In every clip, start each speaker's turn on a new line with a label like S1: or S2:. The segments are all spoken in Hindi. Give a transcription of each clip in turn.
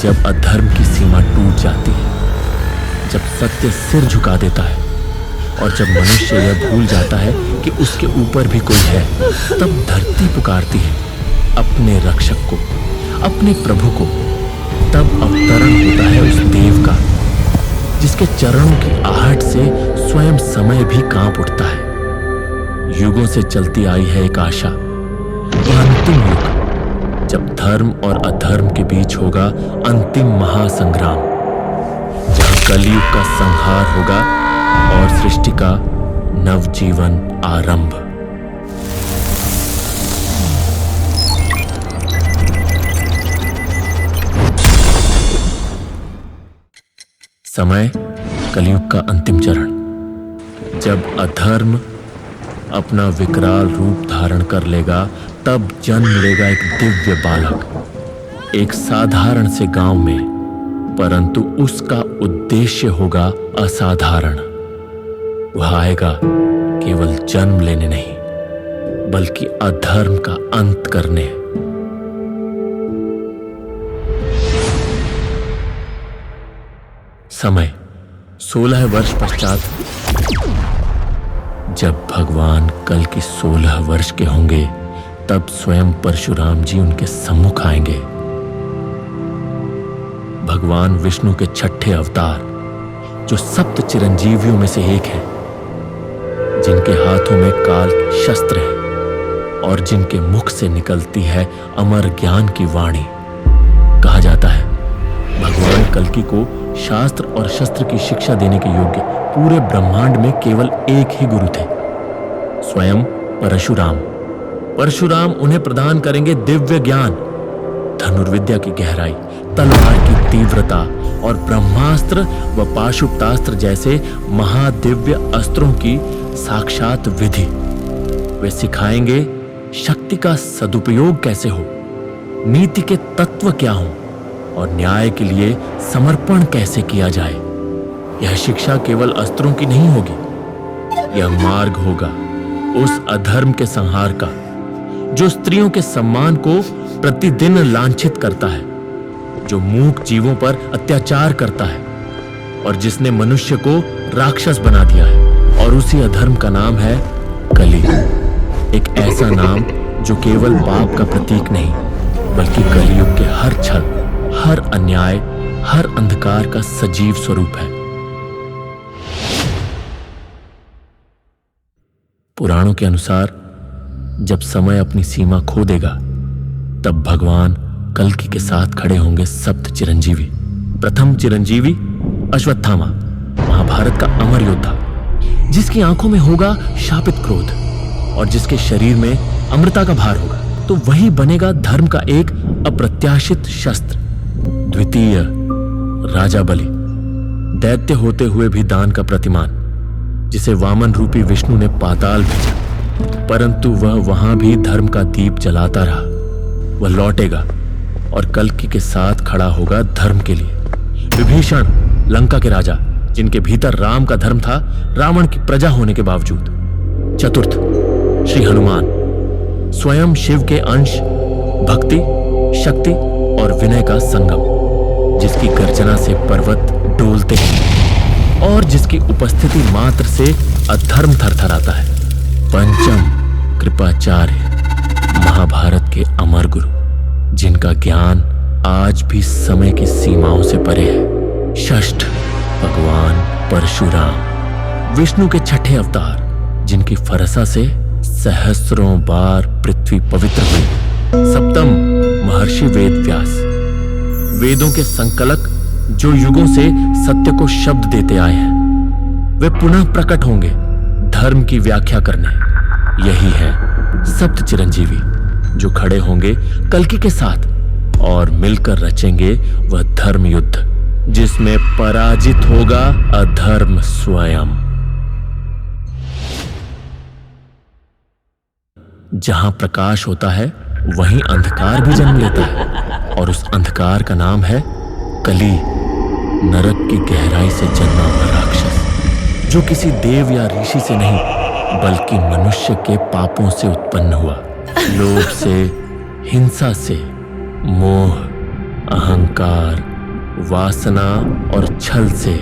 S1: जब अधर्म की सीमा टूट जाती है, जब सत्य सिर झुका देता है और जब मनुष्य यह भूल जाता है कि उसके ऊपर भी कोई है, तब धरती पुकारती है अपने रक्षक को, अपने प्रभु को। तब अवतरण होता है उस देव का जिसके चरणों की आहट से स्वयं समय भी कांप उठता है। युगों से चलती आई है एक आशा, वह अंतिम युग जब धर्म और अधर्म के बीच होगा अंतिम महासंग्राम, जहां कलयुग का संहार होगा और सृष्टि का नवजीवन आरंभ। समय कलयुग का अंतिम चरण, जब अधर्म अपना विकराल रूप धारण कर लेगा, तब जन्म लेगा एक दिव्य बालक, एक साधारण से गांव में, परंतु उसका उद्देश्य होगा असाधारण। वह आएगा केवल जन्म लेने नहीं, बल्कि अधर्म का अंत करने। समय 16 वर्ष पश्चात, जब भगवान कल के 16 वर्ष के होंगे, तब स्वयं परशुराम जी उनके सम्मुख आएंगे। भगवान विष्णु के छठे अवतार, जो सप्त चिरंजीवियों में से एक है, जिनके हाथों में काल शस्त्र है और जिनके मुख से निकलती है अमर ज्ञान की वाणी। कहा जाता है भगवान कल्कि को शास्त्र और शस्त्र की शिक्षा देने के योग्य पूरे ब्रह्मांड में केवल एक ही गुरु थे, स्वयं परशुराम। परशुराम उन्हें प्रदान करेंगे दिव्य ज्ञान, धनुर्विद्या की गहराई, तलवार की तीव्रता और ब्रह्मास्त्र व पाशुपतास्त्र जैसे महादिव्य अस्त्रों की साक्षात विधि। वे सिखाएंगे शक्ति का सदुपयोग कैसे हो, नीति के तत्व क्या हों और न्याय के लिए समर्पण कैसे किया जाए। यह शिक्षा केवल अस्त्रों की नहीं होगी, यह मार्ग होगा उस अधर्म के संहार का जो स्त्रियों के सम्मान को प्रतिदिन लांछित करता है, जो मूक जीवों पर अत्याचार करता है और जिसने मनुष्य को राक्षस बना दिया है। और उसी अधर्म का नाम है कली, एक ऐसा नाम जो केवल पाप का प्रतीक नहीं, बल्कि कलयुग के हर छल, हर अन्याय, हर अंधकार का सजीव स्वरूप है। पुराणों के अनुसार जब समय अपनी सीमा खो देगा, तब भगवान कल्कि के साथ खड़े होंगे सप्त चिरंजीवी। प्रथम चिरंजीवी अश्वत्थामा, महाभारत का अमर योद्धा, जिसकी आंखों में होगा शापित क्रोध और जिसके शरीर में अमृता का भार होगा, तो वही बनेगा धर्म का एक अप्रत्याशित शस्त्र। द्वितीय राजा बलि, दैत्य होते हुए भी दान का प्रतिमान, जिसे वामन रूपी विष्णु ने पाताल भेजा, परंतु वह वहां भी धर्म का दीप जलाता रहा। वह लौटेगा और कल्कि के साथ खड़ा होगा धर्म के लिए। विभीषण, लंका के राजा, जिनके भीतर राम का धर्म था रावण की प्रजा होने के बावजूद। चतुर्थ श्री हनुमान, स्वयं शिव के अंश, भक्ति, शक्ति और विनय का संगम, जिसकी गर्जना से पर्वत डोलते हैं और जिसकी उपस्थिति मात्र से अधर्म थरथराता है। पंचम कृपाचार्य, महाभारत के अमर गुरु, जिनका ज्ञान आज भी समय की सीमाओं से परे है। षष्ठ भगवान परशुराम, विष्णु के छठे अवतार, जिनकी फरसा से सहस्रों बार पृथ्वी पवित्र हुई। सप्तम महर्षि वेद व्यास, वेदों के संकलक, जो युगों से सत्य को शब्द देते आए हैं। वे पुनः प्रकट होंगे धर्म की व्याख्या करने। यही है सप्त चिरंजीवी, जो खड़े होंगे कल्कि के साथ और मिलकर रचेंगे वह धर्म युद्ध, जिसमें पराजित होगा अधर्म स्वयं। जहां प्रकाश होता है वहीं अंधकार भी जन्म लेता है, और उस अंधकार का नाम है कली, नरक की गहराई से जन्मा हुआ राक्षस, जो किसी देव या ऋषि से नहीं, बल्कि मनुष्य के पापों से उत्पन्न हुआ। लोभ से, हिंसा से, मोह, अहंकार, वासना और छल से।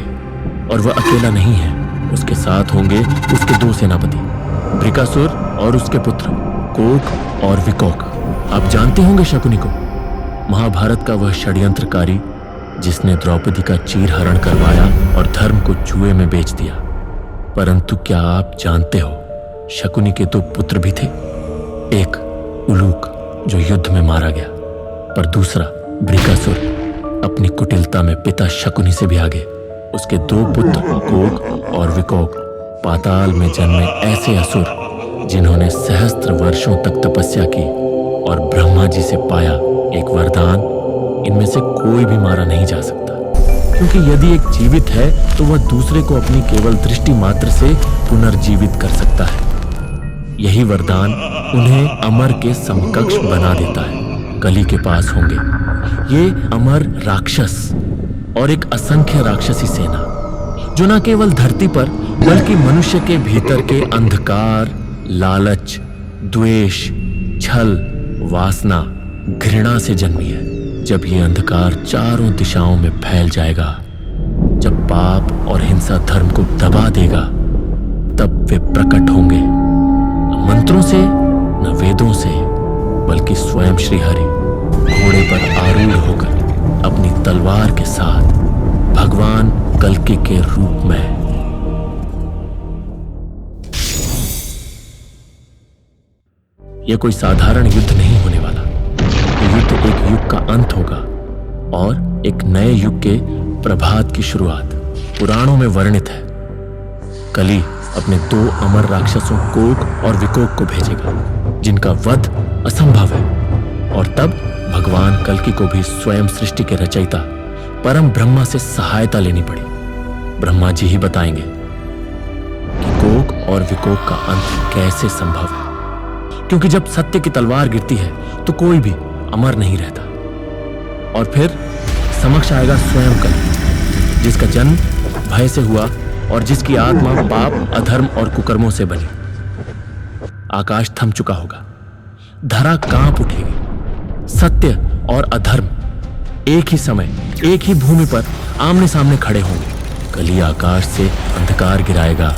S1: और वह अकेला नहीं है, उसके साथ होंगे उसके दो सेनापति, बृकासुर और उसके पुत्र कोक और विकोक। आप जानते होंगे शकुनी को, महाभारत का वह षड्यंत्रकारी जिसने द्रौपदी का चीरहरण करवाया और धर्म को जुए में बेच दिया। परंतु क्या आप जानते हो, शकुनी के दो पुत्र भी थे। एक उलूक जो युद्ध में मारा गया, पर दूसरा बृकासुर अपनी कुटिलता में पिता शकुनी से भी आगे। उसके दो पुत्र कोक और विकोक पाताल में जन्मे ऐसे असुर जिन्होंने सहस्त्र वर्षों तक तपस्या की और ब्रह्मा जी से पाया एक वरदान। इनमें से कोई भी मारा नहीं जा सकता, क्योंकि यदि एक जीवित है तो वह दूसरे को अपनी केवल दृष्टि मात्र से पुनर्जीवित कर सकता है। यही वरदान उन्हें अमर के समकक्ष बना देता है। कली के पास होंगे ये अमर राक्षस और एक असंख्य राक्षसी सेना, जो न केवल धरती पर बल्कि मनुष्य के भीतर के अंधकार, लालच, द्वेष, छल, वासना, घृणा से जन्मी है। जब ये अंधकार चारों दिशाओं में फैल जाएगा, जब पाप और हिंसा धर्म को दबा देगा, तब वे प्रकट होंगे, न मंत्रों से न वेदों से, बल्कि स्वयं श्री हरि घोड़े पर आरूढ़ होकर अपनी तलवार के साथ भगवान कल्कि के रूप में। यह कोई साधारण युद्ध नहीं होने वाला। यह युद्ध एक युग का अंत होगा और एक नए युग के प्रभात की शुरुआत। पुराणों में वर्णित है, कली अपने दो अमर राक्षसों कोक और विकोक को भेजेगा, जिनका वध असंभव है। और तब भगवान कल्कि को भी स्वयं सृष्टि के रचयिता परम ब्रह्मा से सहायता लेनी पड़ी। ब्रह्मा जी ही बताएंगे कि कोक और विकोक का अंत कैसे संभव है, क्योंकि जब सत्य की तलवार गिरती है तो कोई भी अमर नहीं रहता। और फिर समक्ष आएगा स्वयं कल्कि, जिसका जन्म भय से हुआ और जिसकी आत्मा पाप, अधर्म और कुकर्मों से बनी। आकाश थम चुका होगा, धरा कांप उठेगी। सत्य और अधर्म एक ही समय, एक ही भूमि पर आमने सामने खड़े होंगे। कली आकाश से अंधकार गिराएगा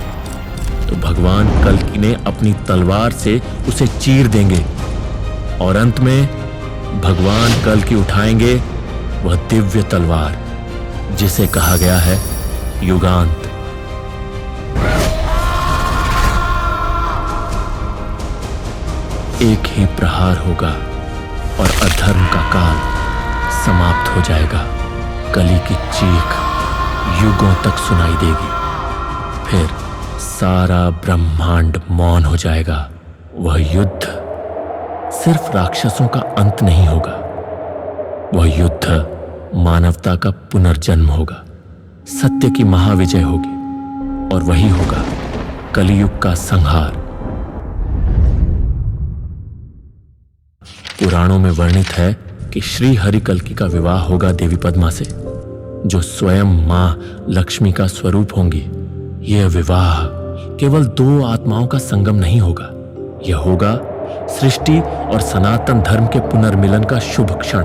S1: तो भगवान कल्कि ने अपनी तलवार से उसे चीर देंगे और अंत में भगवान कल्कि उठाएंगे वह दिव्य तलवार, जिसे कहा गया है युगांत। एक ही प्रहार होगा और अधर्म का काल समाप्त हो जाएगा। कली की चीख युगों तक सुनाई देगी। फिर सारा ब्रह्मांड मौन हो जाएगा। वह युद्ध सिर्फ राक्षसों का अंत नहीं होगा, वह युद्ध मानवता का पुनर्जन्म होगा। सत्य की महाविजय होगी और वही होगा कलियुग का संहार। पुराणों में वर्णित है कि श्री हरि कल्कि का विवाह होगा देवी पद्मा से, जो स्वयं मां लक्ष्मी का स्वरूप होंगी। यह विवाह केवल दो आत्माओं का संगम नहीं होगा, यह होगा सृष्टि और सनातन धर्म के पुनर्मिलन का शुभ क्षण।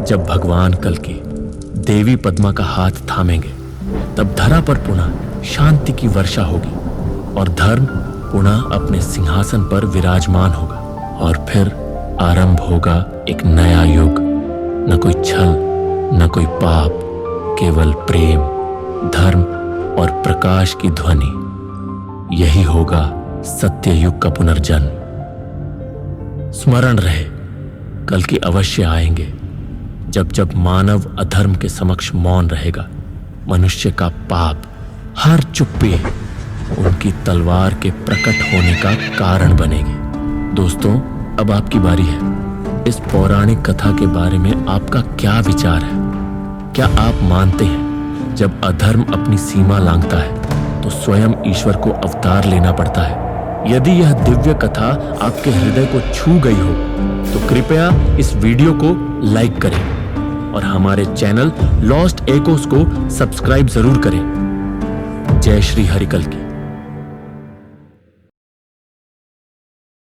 S1: जब भगवान कल्कि देवी पद्मा का हाथ थामेंगे, तब धरा पर पुनः शांति की वर्षा होगी और धर्म पुनः अपने सिंहासन पर विराजमान होगा। और फिर आरंभ होगा एक नया युग। न कोई छल, न कोई पाप, केवल प्रेम, धर्म और प्रकाश की ध्वनि। यही होगा सत्य युग का पुनर्जन्म। स्मरण रहे, कल्कि अवश्य आएंगे। जब जब मानव अधर्म के समक्ष मौन रहेगा, मनुष्य का पाप, हर चुप्पी उनकी तलवार के प्रकट होने का कारण बनेगी। दोस्तों, अब आपकी बारी है। इस पौराणिक कथा के बारे में आपका क्या विचार है? क्या आप मानते हैं जब अधर्म अपनी सीमा लांघता है तो स्वयं ईश्वर को अवतार लेना पड़ता है? यदि यह दिव्य कथा आपके हृदय को छू गई हो तो कृपया इस वीडियो को लाइक करें और हमारे चैनल लॉस्ट एकोस को सब्सक्राइब जरूर करें। जय श्री हरि कल्कि।